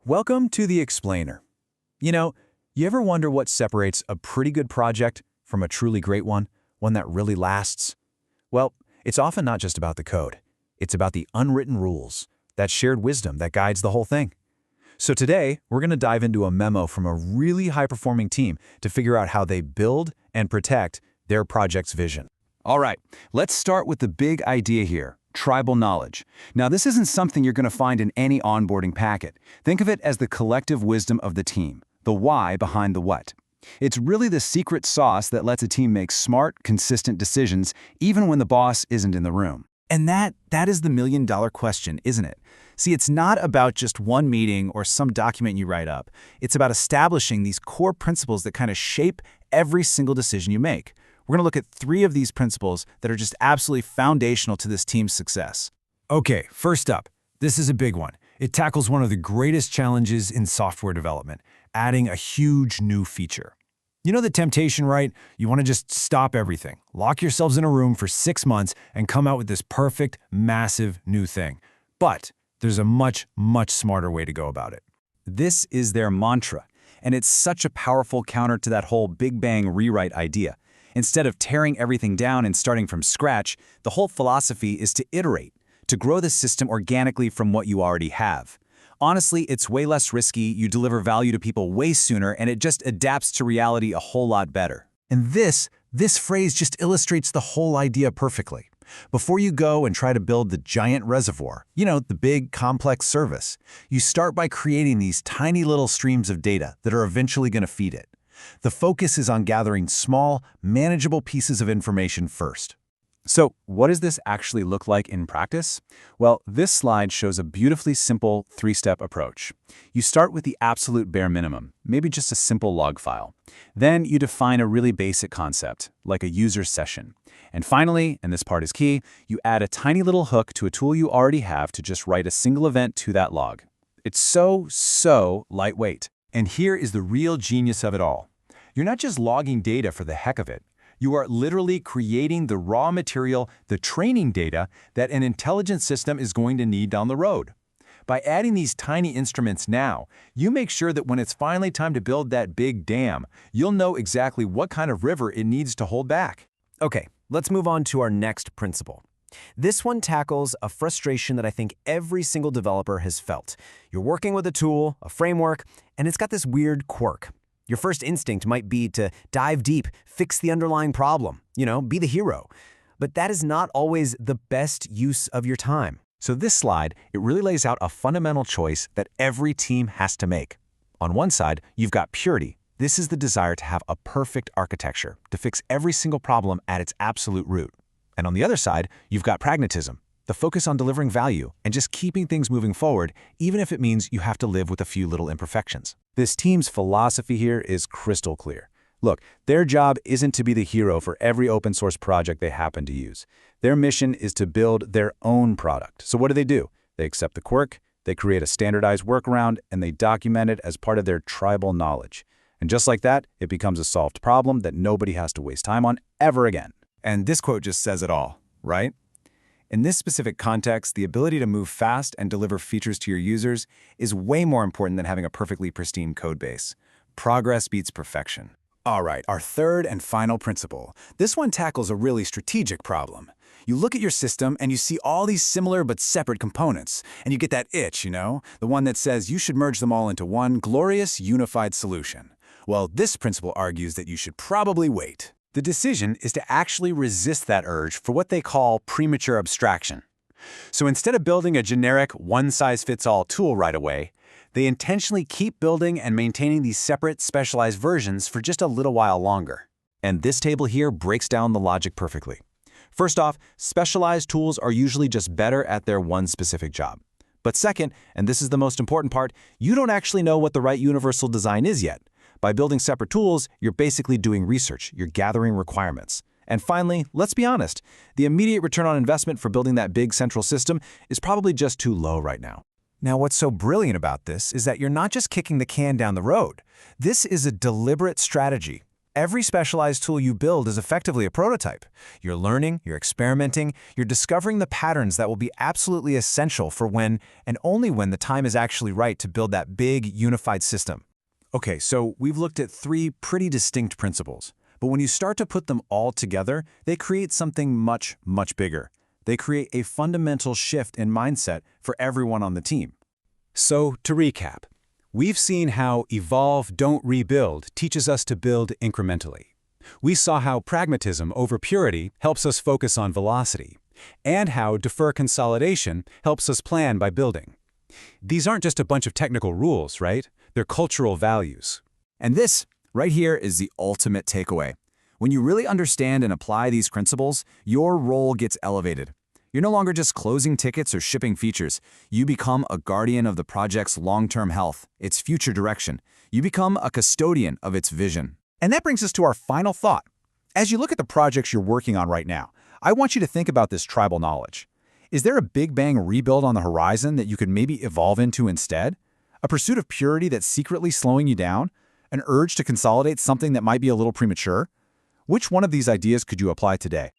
Welcome to the Explainer. You know, you ever wonder what separates a pretty good project from a truly great one that really lasts? Well, it's often not just about the code. It's about the unwritten rules, that shared wisdom that guides the whole thing. So today, we're going to dive into a memo from a really high-performing team to figure out how they build and protect their project's vision. All right, let's start with the big idea here. Tribal knowledge. Now, this isn't something you're going to find in any onboarding packet. Think of it as the collective wisdom of the team, the why behind the what. It's really the secret sauce that lets a team make smart, consistent decisions, even when the boss isn't in the room. And that is the million-dollar question, isn't it? See, it's not about just one meeting or some document you write up. It's about establishing these core principles that kind of shape every single decision you make. We're going to look at 3 of these principles that are just absolutely foundational to this team's success. Okay, first up, this is a big one. It tackles one of the greatest challenges in software development, adding a huge new feature. You know the temptation, right? You want to just stop everything, lock yourselves in a room for 6 months, and come out with this perfect, massive new thing. But there's a much, much smarter way to go about it. This is their mantra, and it's such a powerful counter to that whole Big Bang rewrite idea. Instead of tearing everything down and starting from scratch, the whole philosophy is to iterate, to grow the system organically from what you already have. Honestly, it's way less risky, you deliver value to people way sooner, and it just adapts to reality a whole lot better. And this phrase just illustrates the whole idea perfectly. Before you go and try to build the giant reservoir, the big, complex service, you start by creating these tiny little streams of data that are eventually going to feed it. The focus is on gathering small, manageable pieces of information first. So, what does this actually look like in practice? Well, this slide shows a beautifully simple 3-step approach. You start with the absolute bare minimum, maybe just a simple log file. Then you define a really basic concept, like a user session. And finally, and this part is key, you add a tiny little hook to a tool you already have to just write a single event to that log. It's so lightweight. And here is the real genius of it all. You're not just logging data for the heck of it. You are literally creating the raw material, the training data that an intelligent system is going to need down the road. By adding these tiny instruments now, you make sure that when it's finally time to build that big dam, you'll know exactly what kind of river it needs to hold back. Okay, let's move on to our next principle. This one tackles a frustration that I think every single developer has felt. You're working with a tool, a framework, and it's got this weird quirk. Your first instinct might be to dive deep, fix the underlying problem, be the hero. But that is not always the best use of your time. So this slide, it really lays out a fundamental choice that every team has to make. On one side, you've got purity. This is the desire to have a perfect architecture, to fix every single problem at its absolute root. And on the other side, you've got pragmatism, the focus on delivering value and just keeping things moving forward, even if it means you have to live with a few little imperfections. This team's philosophy here is crystal clear. Look, their job isn't to be the hero for every open source project they happen to use. Their mission is to build their own product. So what do? They accept the quirk, they create a standardized workaround, and they document it as part of their tribal knowledge. And just like that, it becomes a solved problem that nobody has to waste time on ever again. And this quote just says it all, right? In this specific context, the ability to move fast and deliver features to your users is way more important than having a perfectly pristine code base. Progress beats perfection. All right, our third and final principle. This one tackles a really strategic problem. You look at your system and you see all these similar but separate components, and you get that itch, the one that says you should merge them all into one glorious, unified solution. Well, this principle argues that you should probably wait. The decision is to actually resist that urge for what they call premature abstraction. So instead of building a generic one-size-fits-all tool right away, they intentionally keep building and maintaining these separate, specialized versions for just a little while longer. And this table here breaks down the logic perfectly. First off, specialized tools are usually just better at their one specific job. But second, and this is the most important part, you don't actually know what the right universal design is yet. By building separate tools, you're basically doing research, you're gathering requirements. And finally, let's be honest, the immediate return on investment for building that big central system is probably just too low right now. Now, what's so brilliant about this is that you're not just kicking the can down the road. This is a deliberate strategy. Every specialized tool you build is effectively a prototype. You're learning, you're experimenting, you're discovering the patterns that will be absolutely essential for when, and only when, the time is actually right to build that big, unified system. Okay, so we've looked at three pretty distinct principles, but when you start to put them all together, they create something much, much bigger. They create a fundamental shift in mindset for everyone on the team. So, to recap, we've seen how evolve, don't rebuild teaches us to build incrementally. We saw how pragmatism over purity helps us focus on velocity, and how defer consolidation helps us plan by building. These aren't just a bunch of technical rules, right? They're cultural values. And this, right here, is the ultimate takeaway. When you really understand and apply these principles, your role gets elevated. You're no longer just closing tickets or shipping features. You become a guardian of the project's long-term health, its future direction. You become a custodian of its vision. And that brings us to our final thought. As you look at the projects you're working on right now, I want you to think about this tribal knowledge. Is there a big bang rebuild on the horizon that you could maybe evolve into instead? A pursuit of purity that's secretly slowing you down? An urge to consolidate something that might be a little premature? Which one of these ideas could you apply today?